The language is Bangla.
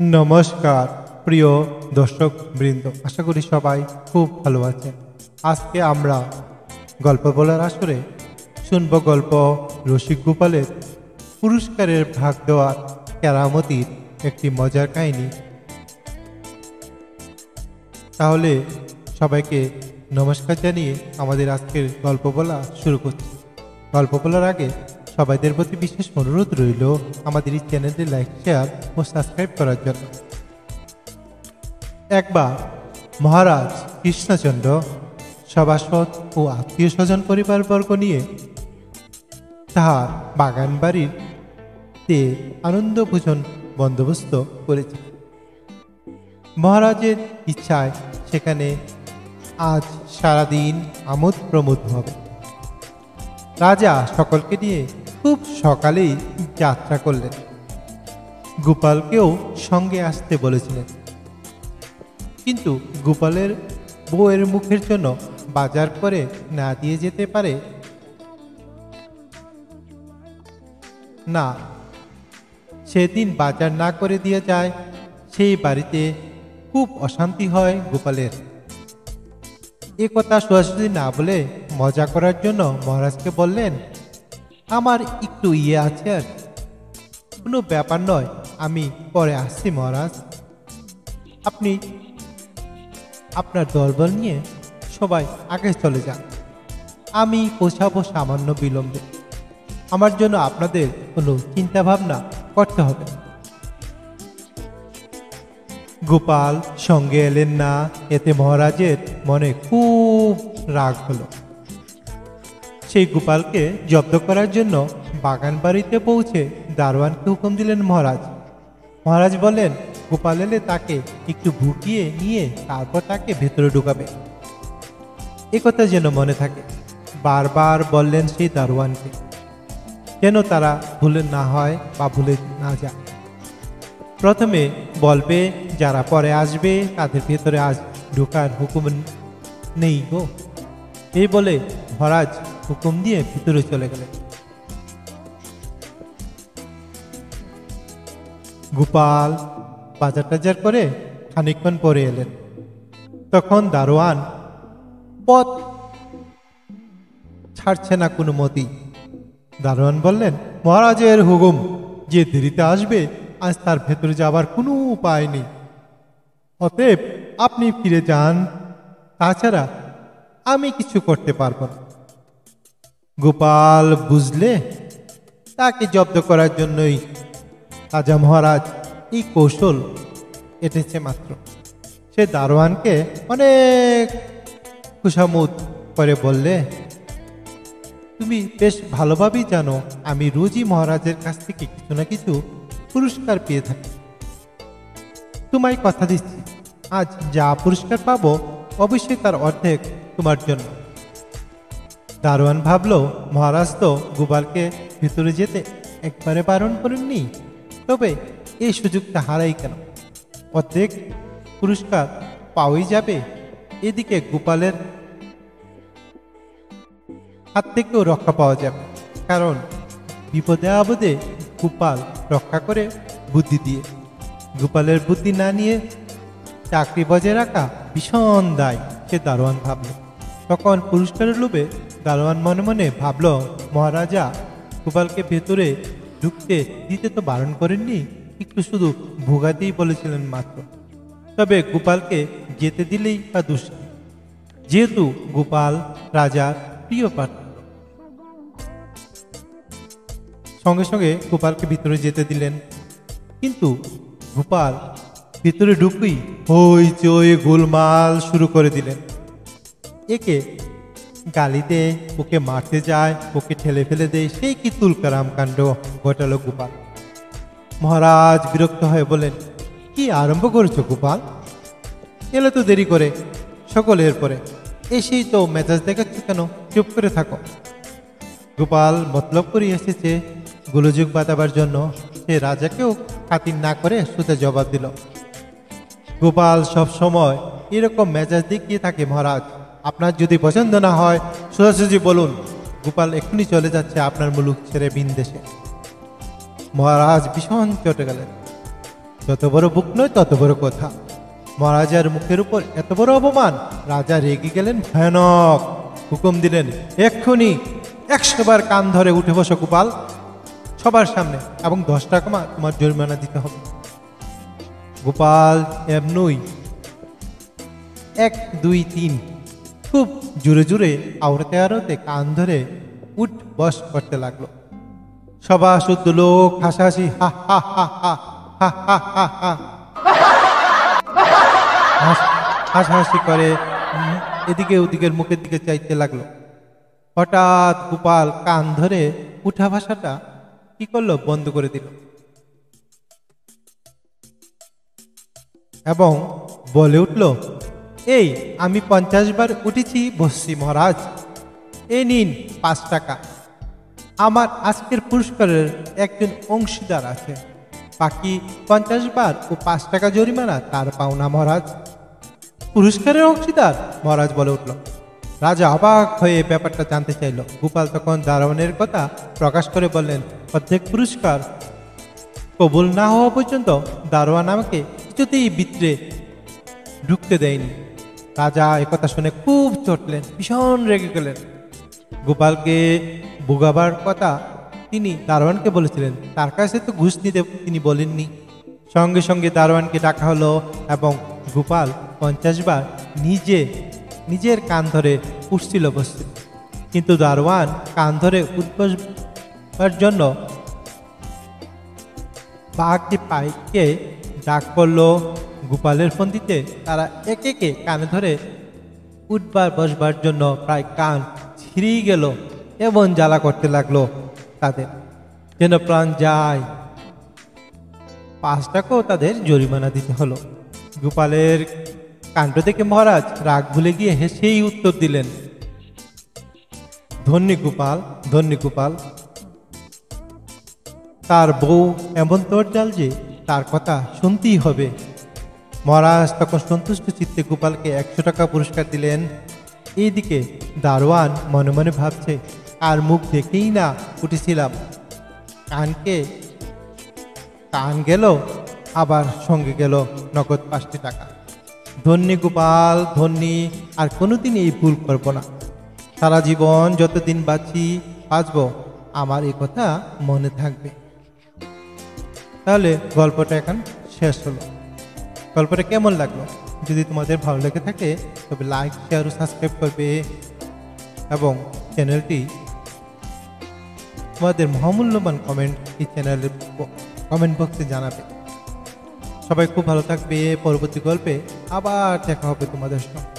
নমস্কার প্রিয় দর্শক বৃন্দ, আশা করি সবাই খুব ভালো আছেন। আজকে আমরা গল্প বলার আসরে শুনব গল্প রসিক গোপালের পুরস্কারের ভাগ দেওয়ার কেরামতির একটি মজার কাহিনী। তাহলে সবাইকে নমস্কার জানিয়ে আমাদের আজকের গল্প বলা শুরু করছি। গল্প বলার আগে সবাইদের প্রতি বিশেষ অনুরোধ রইল আমাদের এই চ্যানেলটি লাইক, শেয়ার ও সাবস্ক্রাইব করার জন্য। একবার মহারাজ কৃষ্ণচন্দ্র সভাসদ ও আত্মীয় স্বজন পরিবারবর্গ নিয়ে তাহার বাগান বাড়িতে আনন্দ ভোজন বন্দোবস্ত করেছে। মহারাজের ইচ্ছায় সেখানে আজ সারাদিন আমোদ প্রমোদ হবে। রাজা সকলকে নিয়ে খুব সকালেই যাত্রা করলেন। গোপালকেও সঙ্গে আসতে বলেছিলেন, কিন্তু গোপালের বউয়ের মুখের জন্য বাজার করে না দিয়ে যেতে পারে না। সেদিন বাজার না করে দিয়ে যায়, সেই বাড়িতে খুব অশান্তি হয় গোপালের। এ কথা সরাসরি না বলে মজা করার জন্য মহারাজকে বললেন, আমার একটু আছে আর কোনো ব্যাপার নয়, আমি পরে আসছি মহারাজ। আপনি আপনার দলবল নিয়ে সবাই আগে চলে যান, আমি পৌঁছাবো সামান্য বিলম্বে। আমার জন্য আপনাদের কোনো চিন্তা ভাবনা করতে হবে না। গোপাল সঙ্গে এলেন না, এতে মহারাজের মনে খুব রাগ হলো। সেই গোপালকে জব্দ করার জন্য বাগান বাড়িতে পৌঁছে দারোয়ানকে হুকুম দিলেন মহারাজ। মহারাজ বললেন, গোপাল এলে তাকে একটু ভুকিয়ে নিয়ে তারপর তাকে ভেতরে ঢুকাবে। এ কথা যেন মনে থাকে। বারবার বললেন সেই দারোয়ানকে, যেন তারা ভুলে না হয় বা ভুলে না যায়। প্রথমে বলবে, যারা পরে আসবে তাদের ভেতরে আজ ঢোকার হুকুম নেই গো। এই বলে মহারাজ হুকুম দিয়ে ভিতরে চলে গেলেন। গোপাল বাজার টাজার করে খানিকক্ষণ পরে এলেন। তখন দারোয়ান পথ ছাড়ছে না কোনো মতি। দারোয়ান বললেন, মহারাজের হুকুম, যে দেরিতে আসবে আজ তার ভেতরে যাবার কোনো উপায় নেই, অতএব আপনি ফিরে যান, তাছাড়া আমি কিছু করতে পারব না। গোপাল বুঝলে তাকে জব্দ করার জন্যই রাজা মহারাজ এই কৌশল এঁটেছে মাত্র। সে দারোয়ানকে অনেক খুশামুদ করে বললে, তুমি বেশ ভালোভাবেই জানো আমি রোজই মহারাজের কাছ থেকে কিছু না কিছু পুরস্কার পেয়ে থাকি। তোমায় কথা দিচ্ছি, আজ যা পুরস্কার পাবো অবশ্যই তার অর্ধেক তোমার জন্য। দারোয়ান ভাবলো, মহারাজ তো গোপালকে ভিতরে যেতে একবারে বারণ করেননি, তবে এই সুযোগটা হারাই কেন, অর্ধেক পুরস্কার পাওয়াই যাবে। এদিকে গোপালের হাত থেকেও রক্ষা পাওয়া যাবে, কারণ বিপদে আপদে গোপাল রক্ষা করে বুদ্ধি দিয়ে। গোপালের বুদ্ধি না নিয়ে চাকরি বজায় রাখা ভীষণ দায়, সে দারোয়ান ভাবল। তখন পুরস্কারের লোভে দারোয়ান মনে মনে ভাবল, মহারাজা গোপালকে ভেতরে ঢুকতে দিতে তো বারণ করেননি, একটু শুধু ভোগাতেই বলেছিলেন মাত্র। তবে গোপালকে যেতে দিলেই বা দোষ কি, যেহেতু গোপাল রাজার প্রিয় পাত্র। সঙ্গে সঙ্গে গোপালকে ভিতরে যেতে দিলেন, কিন্তু গোপাল ভিতরে ঢুকেই হইচই গোলমাল শুরু করে দিলেন। একে গালি দেয়, ওকে মারতে যায়, ওকে ঠেলে ফেলে দেয়, সেই কি তুলকারাম কাণ্ড ঘটালো গোপাল। মহারাজ বিরক্ত হয়ে বলেন, কি আরম্ভ করেছো গোপাল? এলে তো দেরি করে, সকলের পরে এসেই তো মেজাজ দেখাচ্ছ কেন? চুপ করে থাকো। গোপাল মতলব করে এসেছে গোলযোগ বাঁধাবার জন্য। সে রাজাকেও খাতির না করে সোজা জবাব দিল, গোপাল সব সময় এরকম মেজাজ দেখিয়ে থাকে মহারাজ, আপনার যদি পছন্দ না হয় সোজাসুজি বলুন, গোপাল এক্ষুনি চলে যাচ্ছে আপনার মুলুক ছেড়ে ভিন দেশে। মহারাজ ভীষণ চটে গেলেন। যত বড় বুক নয় তত বড় কথা। মহারাজার মুখের উপর এত বড় অপমান। রাজা রেগে গেলেন ভয়ানক, হুকুম দিলেন, এক্ষুনি 100 বার কান ধরে উঠে বসো গোপাল সবার সামনে, এবং 10 টাকা তোমার জরিমানা দিতে হবে। গোপাল এমনই 1 2 3 খুব জোরে জোরে আওড়াতে আওড়াতে কান ধরে উঠ বস করতে লাগলো। সভা শুদ্ধ লোক হাসাহাসি, হা হা হা হা হা হা হা হা হাসাহাসি করে এদিকে ওদিকের মুখের দিকে চাইতে লাগলো। হঠাৎ গোপাল কান ধরে উঠা ভাষাটা কি করলো, বন্ধ করে দিল এবং বলে উঠল, এই আমি 50 বার উঠেছি বসছি মহারাজ, এই নিন 5 টাকা। আমার আজকের পুরস্কারের একজন অংশীদার আছে, বাকি 50 বার ও 5 টাকা জরিমানা তার পাওনা মহারাজ। পুরস্কারের অংশীদার? মহারাজ বলে উঠল। রাজা অবাক হয়ে ব্যাপারটা জানতে চাইল। গোপাল তখন দারোয়ানের কথা প্রকাশ করে বললেন, অর্ধেক পুরস্কার কবুল না হওয়া পর্যন্ত দারোয়ান আমাকে কিছুতেই ভিতরে ঢুকতে দেয়নি। রাজা একথা শুনে খুব চটলেন, ভীষণ রেগে গেলেন। গোপালকে ভোগাবার কথা তিনি দারোয়ানকে বলেছিলেন, তার কাছে তো ঘুষ নিতে তিনি বলেননি। সঙ্গে সঙ্গে দারোয়ানকে ডাকা হলো এবং গোপাল 50 বার নিজের কান ধরে উঠছিল বসছিল, কিন্তু দারোয়ান কান ধরে উঠবার জন্য বাঘটি পাইকে ডাক করলো। গোপালের ফন্দিতে তারা একে একে কানে ধরে উঠবার বসবার জন্য প্রায় কান ছিঁড়েই গেল। এমন জ্বালা করতে লাগলো তাদের যেন প্রাণ যায়। 5 টাকাও তাদের জরিমানা দিতে হলো। গোপালের কাণ্ড দেখে মহারাজ রাগ ভুলে গিয়ে হেসেই উত্তর দিলেন, ধন্যী গোপাল, ধন্যী গোপাল। তার বউ এমন তোড়জাল যে তার কথা শুনতেই হবে। মহারাজ তখন সন্তুষ্ট চিত্তে গোপালকে 100 টাকা পুরস্কার দিলেন। এইদিকে দারোয়ান মনে মনে ভাবছে, আর মুখ দেখেই না উঠেছিলাম, কান গেল, আবার সঙ্গে গেল নগদ 5টি টাকা। ধন্যী গোপাল, ধন্যী, আর কোনোদিন এই ভুল করব না। সারা জীবন যতদিন বাঁচব আমার এই কথা মনে থাকবে। তাহলে গল্পটা এখন শেষ হলো। গল্পটা কেমন লাগলো? যদি তোমাদের ভালো লেগে থাকে তবে লাইক, শেয়ার ও সাবস্ক্রাইব করবে এবং চ্যানেলটি তোমাদের মহামূল্যবান কমেন্ট এই চ্যানেলের কমেন্ট বক্সে জানাবে। সবাই খুব ভালো থাকবে। পরবর্তী গল্পে আবার দেখা হবে তোমাদের সঙ্গে।